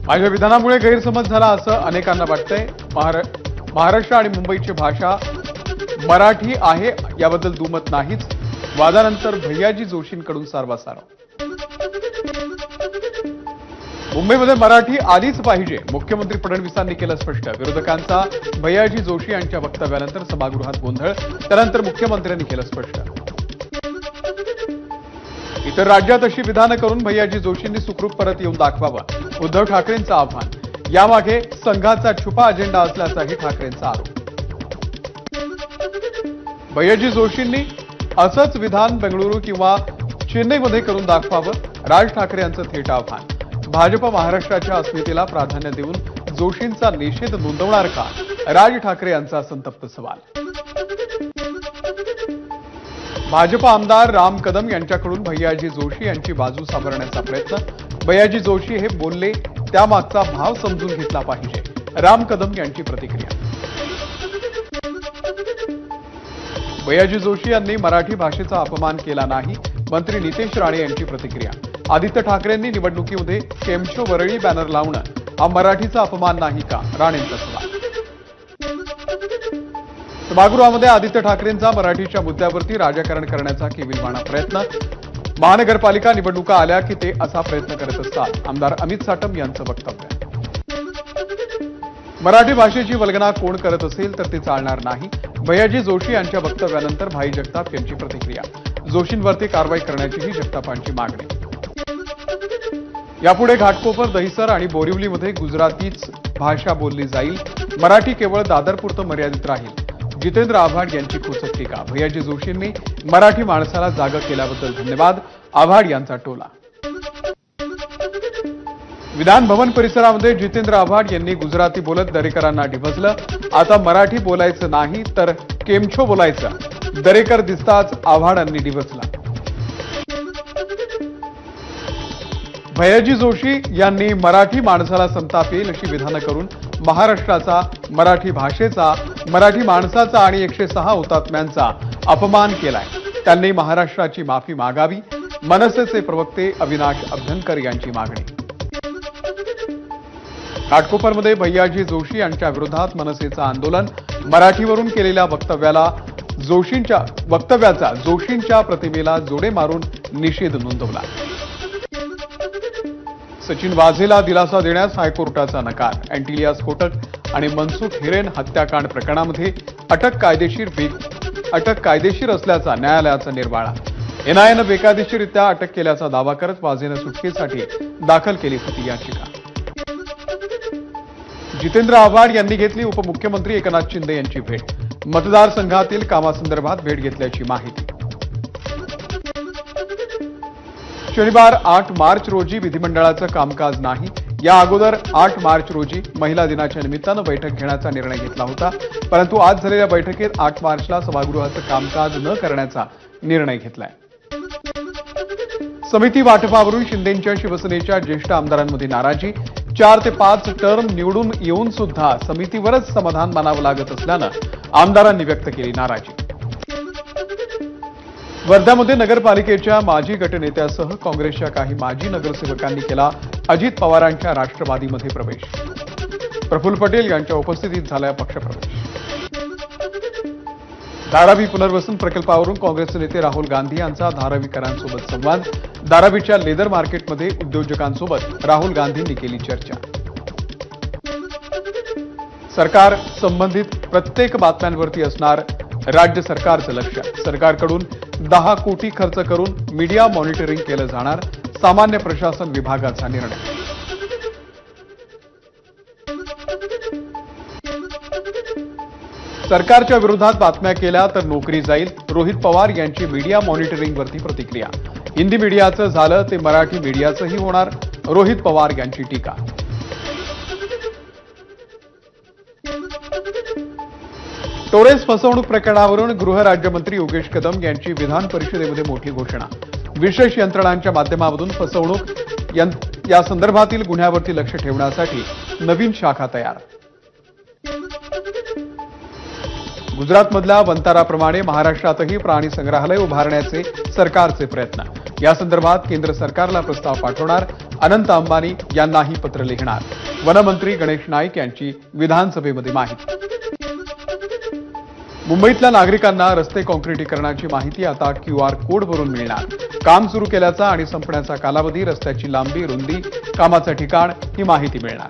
माझ्या विधानामुळे गैरसमज झाला असं अनेकांना वाटतंय। महाराष्ट्र आणि मुंबईची भाषा मराठी आहे याबद्दल दुमत नाहीच। वादानंतर भैयाजी जोशींकडून सारवासारव। मुंबईमध्ये मराठी आलीच पाहिजे, मुख्यमंत्री फडणवीसांनी केलं स्पष्ट। विरोधकांचा भैयाजी जोशी यांच्या वक्तव्यानंतर सभागृहात गोंधळ, त्यानंतर मुख्यमंत्र्यांनी केलं स्पष्ट। इतर राज्यात अशी विधानं करून भैयाजी जोशींनी सुखरूप परत येऊन दाखवावं, उद्धव ठाकरेंचं आव्हान। यामागे संघाचा छुपा अजेंडा असल्याचाही ठाकरेंचा आरोप। भैयाजी जोशींनी असंच विधान बेंगळुरू किंवा चेन्नईमध्ये करून दाखवावं, राज ठाकरे यांचं थेट आव्हान। भाजप महाराष्ट्राच्या अस्मितेला प्राधान्य देऊन जोशींचा निषेध नोंदवणार का, राज ठाकरे यांचा संतप्त सवाल। भाजप आमदार राम कदम यांच्याकडून भैयाजी जोशी यांची बाजू सावरण्याचा प्रयत्न। भैयाजी जोशी हे बोलले त्यामागचा भाव समजून घेतला पाहिजे, राम कदम यांची प्रतिक्रिया। भैयाजी जोशी यांनी मराठी भाषेचा अपमान केला नाही, मंत्री नितेश राणे यांची प्रतिक्रिया। आदित्य ठाकरेंनी निवडणुकीमध्ये केमशो वरळी बॅनर लावणं हा मराठीचा अपमान नाही का, राणेंचा सवाल। सभागृहामध्ये आदित्य ठाकरेंचा मराठीच्या मुद्द्यावरती राजकारण करण्याचा केविलवाणा प्रयत्न। महानगरपालिका निवडणुका आल्या की ते असा प्रयत्न करत असतात, आमदार अमित साटम यांचं वक्तव्य। मराठी भाषेची वल्गना कोण करत असेल तर ते चालणार नाही, भैयाजी जोशी यांच्या वक्तव्यानंतर भाई जगताप यांची प्रतिक्रिया। जोशींवरती कारवाई करण्याचीही जगतापांची मागणी। यापुढे घाटकोपर, दहिसर आणि बोरिवलीमध्ये गुजरातीच भाषा बोलली जाईल, मराठी केवळ दादरपुरतं मर्यादित राहील, जितेंद्र आव्हाड यांची खोचक टीका। भैयाजी जोशींनी मराठी माणसाला जागं केल्याबद्दल धन्यवाद, आव्हाड यांचा टोला। विधान भवन परिसरामध्ये जितेंद्र आव्हाड यांनी गुजराती बोलत दरेकरांना डिवचलं। आता मराठी बोलायचं नाही तर केमछो बोलायचं, दरेकर दिसताच आव्हाडांनी डिवचला। भैयाजी जोशी यांनी मराठी माणसाला संताप येईल अशी विधानं करून महाराष्ट्राचा, मराठी भाषेचा, मराठी माणसाचा आणि 106 हुतात्म्यांचा अपमान केलाय। त्यांनी महाराष्ट्राची माफी मागावी, मनसेचे प्रवक्ते अविनाश अभ्यंकर यांची मागणी। घाटकोपरमध्ये भैयाजी जोशी यांच्या विरोधात मनसेचं आंदोलन, मराठीवरून केलेल्या वक्तव्याचा जोशींच्या प्रतिमेला जोडे मारून निषेध नोंदवला। सचिन वाझेला दिलासा देण्यास हायकोर्टाचा नकार। अँटिलिया स्फोटक आणि मनसुख हिरेन हत्याकांड प्रकरणामध्ये अटक कायदेशीर असल्याचा न्यायालयाचा निर्वाळा। एनआयएनं बेकायदेशीररित्या अटक केल्याचा दावा करत वाझेनं सुटकेसाठी दाखल केली होती याचिका। जितेंद्र आव्हाड यांनी घेतली उपमुख्यमंत्री एकनाथ शिंदे यांची भेट, मतदारसंघातील कामासंदर्भात भेट घेतल्याची माहिती। शनिवार 8 मार्च रोजी विधिमंडळाचं कामकाज नाही, या अगोदर 8 मार्च रोजी महिला दिनाच्या निमित्तानं बैठक घेण्याचा निर्णय घेतला होता, परंतु आज झालेल्या बैठकीत 8 मार्चला सभागृहाचं कामकाज न करण्याचा निर्णय घेतलाय। समिती वाटपावरून शिंदेंच्या शिवसेनेच्या ज्येष्ठ आमदारांमध्ये नाराजी। 4 ते 5 टर्म निवडून येऊन सुद्धा समितीवरच समाधान मानावं लागत असल्यानं आमदारांनी व्यक्त केली नाराजी। वर्ध्यामध्ये नगरपालिकेच्या माजी गटनेत्यासह काँग्रेसच्या काही माजी नगरसेवकांनी केला अजित पवारांच्या राष्ट्रवादीमध्ये प्रवेश। प्रफुल्ल पटेल यांच्या उपस्थितीत झाला पक्षप्रवेश। धारावी पुनर्वसन प्रकल्पावरून काँग्रेसचे नेते राहुल गांधी यांचा धारावीकरांसोबत संवाद। धारावीच्या लेदर मार्केटमध्ये उद्योजकांसोबत राहुल गांधींनी केली चर्चा। सरकार संबंधित प्रत्येक बातम्यांवरती असणार राज्य सरकारचं लक्ष। सरकारकडून 10 कोटी खर्च करून मीडिया मॉनिटरिंग केलं जाणार, सामान्य प्रशासन विभागाचा निर्णय। सरकारच्या विरोधात बातम्या केल्या तर नोकरी जाईल, रोहित पवार यांची मीडिया मॉनिटरिंगवरती प्रतिक्रिया। हिंदी मीडियाचं झालं ते मराठी मीडियाचंही होणार, रोहित पवार यांची टीका। टोरेस फसवणूक प्रकरणावरून गृहराज्यमंत्री योगेश कदम यांची विधान परिषदेमध्ये मोठी घोषणा। विशेष यंत्रणांच्या माध्यमातून फसवणूक या संदर्भातील गुन्ह्यावरती लक्ष ठेवण्यासाठी नवीन शाखा तयार। गुजरातमधल्या वंताराप्रमाणे महाराष्ट्रातही प्राणी संग्रहालय उभारण्याचे सरकारचे प्रयत्न। या संदर्भात केंद्र सरकारला प्रस्ताव पाठवणार, अनंत अंबानी यांनाही पत्र लिहिणार. वनमंत्री गणेश नाईक यांची विधानसभेमध्ये माहिती. मुंबईतल्या नागरिकांना रस्ते काँक्रिटीकरणाची माहिती आता QR कोडवरून मिळणार. काम सुरू केल्याचा आणि संपण्याचा कालावधी, रस्त्याची लांबी, रुंदी, कामाचं ठिकाण ही माहिती मिळणार.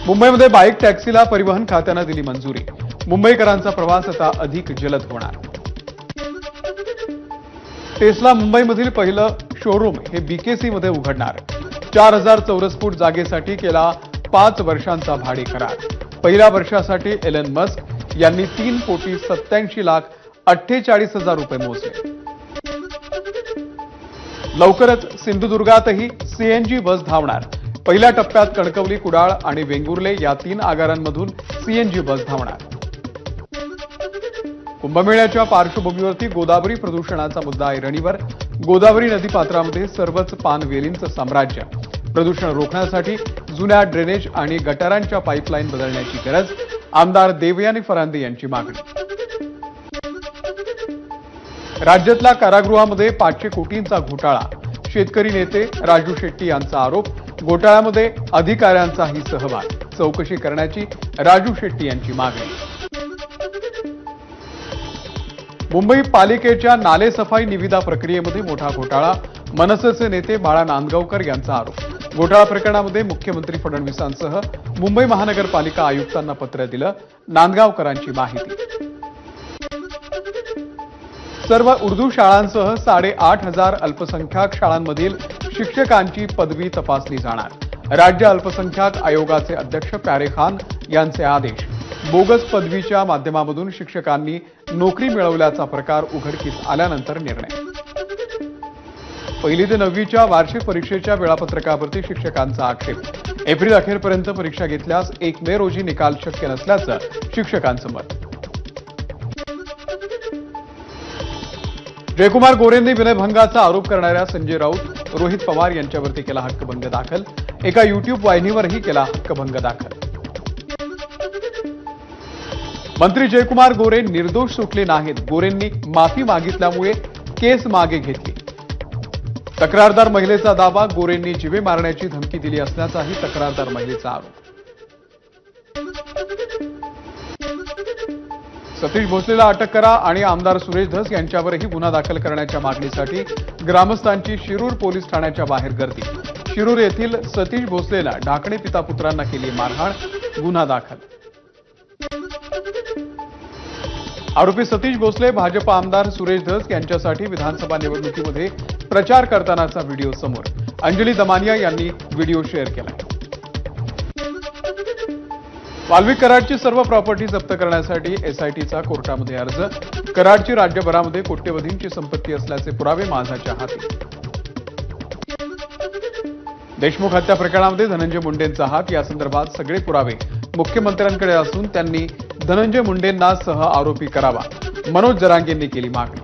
मुंबईमध्ये बाईक टॅक्सीला परिवहन खात्यानं दिली मंजुरी. मुंबईकरांचा प्रवास आता अधिक जलद होणार. टेस्ला मुंबईमधील पहिलं शोरूम हे BKC मध्ये उघडणार. 4000 चौरस फूट जागेसाठी केला 5 वर्षांचा भाडे करार. पहिल्या वर्षासाठी एलन मस्क यांनी 3,87,48,00,000 रुपये मोजले. लवकरच सिंधुदुर्गातही CNG बस धावणार. पहिल्या टप्प्यात कणकवली, कुडाळ आणि वेंगुर्ले या 3 आगारांमधून CNG बस धावणार. कुंभमेळ्याच्या पार्श्वभूमीवरती गोदावरी प्रदूषणाचा मुद्दा ऐरणीवर. गोदावरी नदीपात्रामध्ये सर्वच पानवेलींचं साम्राज्य. प्रदूषण रोखण्यासाठी जुन्या ड्रेनेज आणि गटारांच्या पाईपलाईन बदलण्याची गरज. आमदार देवयानी फरांदे यांची मागणी. राज्यातल्या कारागृहामध्ये 500 कोटींचा घोटाळा. शेतकरी नेते राजू शेट्टी यांचा आरोप. घोटाळ्यामध्ये अधिकाऱ्यांचाही सहभाग. चौकशी करण्याची राजू शेट्टी यांची मागणी. मुंबई पालिकेच्या नालेसफाई निविदा प्रक्रियेमध्ये मोठा घोटाळा. मनसेचे नेते बाळा नांदगावकर यांचा आरोप. घोटाळा प्रकरणामध्ये मुख्यमंत्री फडणवीसांसह मुंबई महानगरपालिका आयुक्तांना पत्र दिलं. नांदगावकरांची माहिती. सर्व उर्दू शाळांसह 8,500 अल्पसंख्याक शाळांमधील शिक्षकांची पदवी तपासली जाणार. राज्य अल्पसंख्याक आयोगाचे अध्यक्ष प्यारे खान यांचे आदेश. बोगस पदवीच्या माध्यमामधून शिक्षकांनी नोकरी मिळवल्याचा प्रकार उघडकीस आल्यानंतर निर्णय. 1ली ते 9वीच्या वार्षिक परीक्षेच्या वेळापत्रकावरती शिक्षकांचा आक्षेप. एप्रिल अखेरपर्यंत परीक्षा घेतल्यास 1 मे रोजी निकाल शक्य नसल्याचं शिक्षकांचं मत. जयकुमार गोरेंनी विनयभंगाचा आरोप करणाऱ्या संजय राऊत, रोहित पवार यांच्यावरती केला हक्कभंग दाखल. एका YouTube वाहिनीवरही केला हक्कभंग दाखल. मंत्री जयकुमार गोरे निर्दोष सुटले नाहीत. गोरेंनी माफी मागितल्यामुळे केस मागे घेतली. तक्रारदार महिलेचा दावा. गोरेंनी जीवे मारण्याची धमकी दिली असल्याचाही तक्रारदार महिलेचा आरोप. सतीश भोसलेला अटक करा आणि आमदार सुरेश धस यांच्यावरही गुन्हा दाखल करण्याच्या मागणीसाठी ग्रामस्थांची शिरूर पोलीस ठाण्याच्या बाहेर गर्दी. शिरूर येथील सतीश भोसलेला ढाकणे पिता पुत्रांना केली मारहाण. गुन्हा दाखल. आरोपी सतीश भोसले भाजप आमदार सुरेश धस यांच्यासाठी विधानसभा निवडणुकीमध्ये प्रचार करतानाचा व्हिडिओ समोर. अंजली दमानिया यांनी व्हिडिओ शेअर केला. वाल्मिक कराडची सर्व प्रॉपर्टी जप्त करण्यासाठी SITचा कोर्टामध्ये अर्ज. कराडची राज्यभरामध्ये कोट्यवधींची संपत्ती असल्याचे पुरावे माझाच्या हाती. देशमुख हत्या प्रकरणामध्ये धनंजय मुंडेंचा हात. या संदर्भात सगळे पुरावे मुख्यमंत्र्यांकडे असून त्यांनी धनंजय मुंडेंना सह आरोपी करावा. मनोज जरांगेंनी केली मागणी.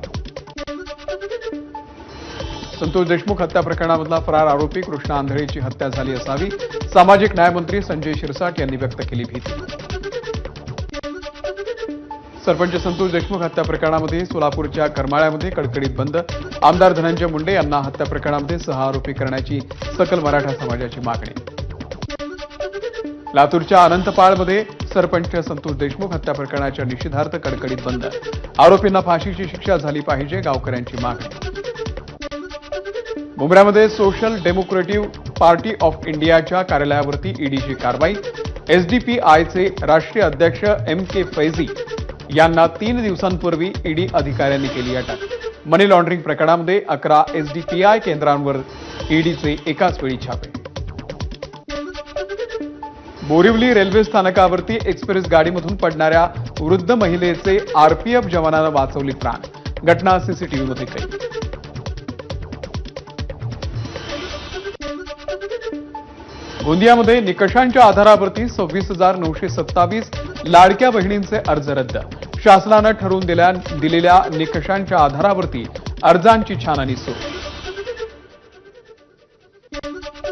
संतोष देशमुख हत्या प्रकरणामधला फरार आरोपी कृष्णा आंधळेची हत्या झाली असावी. सामाजिक न्यायमंत्री संजय शिरसाट यांनी व्यक्त केली भीती. सरपंच संतोष देशमुख हत्या प्रकरणामध्ये सोलापूरच्या करमाळ्यामध्ये कडकडीत बंद. आमदार धनंजय मुंडे यांना हत्या प्रकरणामध्ये सह आरोपी करण्याची सकल मराठा समाजाची मागणी. लातूरच्या अनंतपाळमध्ये सरपंच संतोष देशमुख हत्या प्रकरणाच्या निषेधार्थ कडकडीत बंद. आरोपींना फाशीची शिक्षा झाली पाहिजे, गावकऱ्यांची मागणी. मुंबईमध्ये सोशल डेमोक्रेटिव्ह पार्टी ऑफ इंडियाच्या कार्यालयावरती ईडीची कारवाई. SDPIचे राष्ट्रीय अध्यक्ष MK फैजी यांना 3 दिवसांपूर्वी ईडी अधिकाऱ्यांनी केली अटक. मनी लॉन्ड्रिंग प्रकरणामध्ये 11 SDPI केंद्रांवर ईडीचे एकाच वेळी छापे. बोरिवली रेल्वे स्थानकावरती एक्सप्रेस गाडीमधून पडणाऱ्या वृद्ध महिलेचे RPF जवानानं वाचवली प्राण. घटना CCTVमध्ये कैद. गोंदियामध्ये निकषांच्या आधारावरती 26,927 लाडक्या बहिणींचे अर्ज रद्द. शासनानं ठरवून दिलेल्या निकषांच्या आधारावरती अर्जांची छाननी सुरू.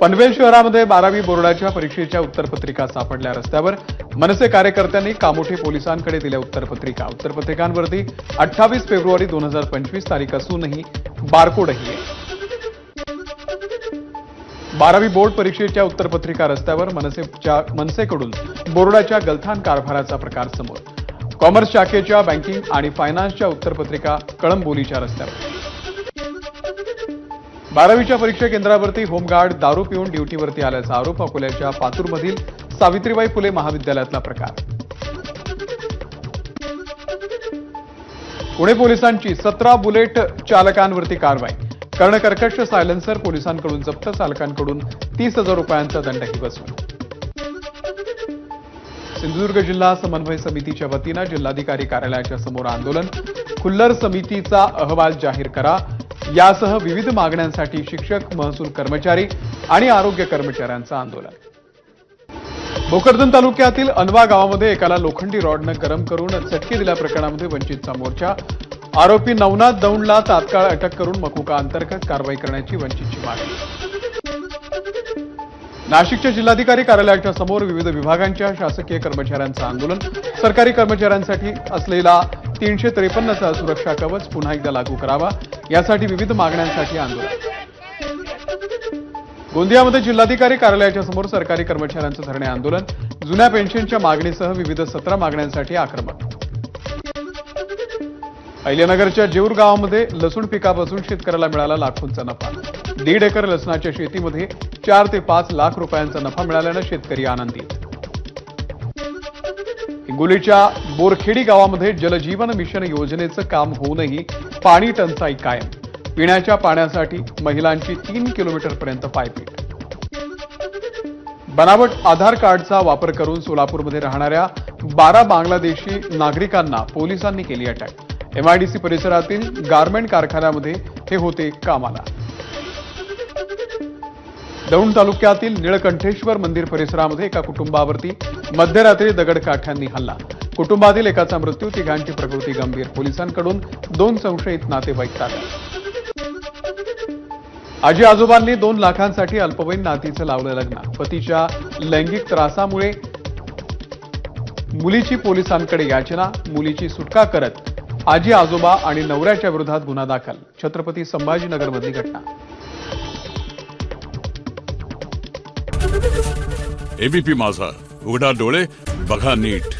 पनवेल शहरामध्ये 12वी बोर्डाच्या परीक्षेच्या उत्तरपत्रिका सापडल्या रस्त्यावर मनसे कार्यकर्त्यांनी कामोठे पोलिसांकडे दिल्या उत्तरपत्रिकांवरती 28 फेब्रुवारी 2025 तारीख असूनही बारकोडही आहे. 12वी बोर्ड परीक्षेच्या उत्तरपत्रिका रस्त्यावर मनसेकडून बोर्डाच्या गलथान कारभाराचा प्रकार समोर. कॉमर्स शाखेच्या बँकिंग आणि फायनान्सच्या उत्तरपत्रिका कळंबोलीच्या रस्त्यावर. 12वीच्या परीक्षा केंद्रावरती होमगार्ड दारू पिऊन ड्युटीवरती आल्याचा आरोप. अकोल्याच्या पातूरमधील सावित्रीबाई फुले महाविद्यालयातला प्रकार. पुणे पोलिसांची 17 बुलेट चालकांवरती कारवाई. कर्णकर्कश सायलेन्सर पोलिसांकडून जप्त. चालकांकडून 30,000 रुपयांचा दंडही वसूल. सिंधुदुर्ग जिल्हा समन्वय समितीच्या वतीनं जिल्हाधिकारी कार्यालयाच्या समोर आंदोलन. खुल्लर समितीचा अहवाल जाहीर करा यासह विविध मागण्यांसाठी शिक्षक, महसूल कर्मचारी आणि आरोग्य कर्मचाऱ्यांचं आंदोलन. भोकरदन तालुक्यातील अनवा गावामध्ये एकाला लोखंडी रॉडनं गरम करून चटके दिल्या प्रकरणामध्ये वंचितचा मोर्चा. आरोपी नवनाथ दौंडला तात्काळ अटक करून मकुका अंतर्गत कारवाई करण्याची वंचितची मागणी. नाशिकच्या जिल्हाधिकारी कार्यालयाच्या समोर विविध विभागांच्या शासकीय कर्मचाऱ्यांचं आंदोलन. सरकारी कर्मचाऱ्यांसाठी असलेला 353चा सुरक्षा कवच पुन्हा एकदा लागू करावा यासाठी विविध मागण्यांसाठी आंदोलन. गोंदियामध्ये जिल्हाधिकारी कार्यालयाच्या समोर सरकारी कर्मचाऱ्यांचं धरणे आंदोलन. जुन्या पेन्शनच्या मागणीसह विविध 17 मागण्यांसाठी आक्रमक. अहिल्यानगरच्या जेऊर गावामध्ये लसूण पिकापासून शेतकऱ्याला मिळाला लाखोंचा नफा. 1.5 एकर लसणाच्या शेतीमध्ये 4 ते 5 लाख रुपयांचा नफा मिळाल्यानं शेतकरी आनंदी. हिंगोलीच्या बोरखेडी गावामध्ये जलजीवन मिशन योजनेचं काम होऊनही पाणी टंचाई कायम. पिण्याच्या पाण्यासाठी महिलांची 3 किलोमीटरपर्यंत पायपीट. बनावट आधार कार्डचा वापर करून सोलापूरमध्ये राहणाऱ्या 12 बांगलादेशी नागरिकांना पोलिसांनी केली अटक. MIDC परिसरातील गारमेंट कारखान्यामध्ये हे होते कामाला. दौंड तालुक्यातील निळकंठेश्वर मंदिर परिसरामध्ये एका कुटुंबावरती मध्यरात्री दगडकाठ्यांनी हल्ला. कुटुंबातील एकाचा मृत्यू, तिघांची प्रकृती गंभीर. पोलिसांकडून 2 संशयित नातेवाईक ताब्यात. आजी आजोबांनी 2 लाखांसाठी अल्पवयीन नातीचं लावलं लग्न. पतीच्या लैंगिक त्रासामुळे मुलीची पोलिसांकडे याचना. मुलीची सुटका करत आजी आजोबा आणि नवऱ्याच्या विरोधात गुन्हा दाखल. छत्रपती संभाजीनगरमधली घटना. एबीपी माझा, उघडा डोळे बघा नीट.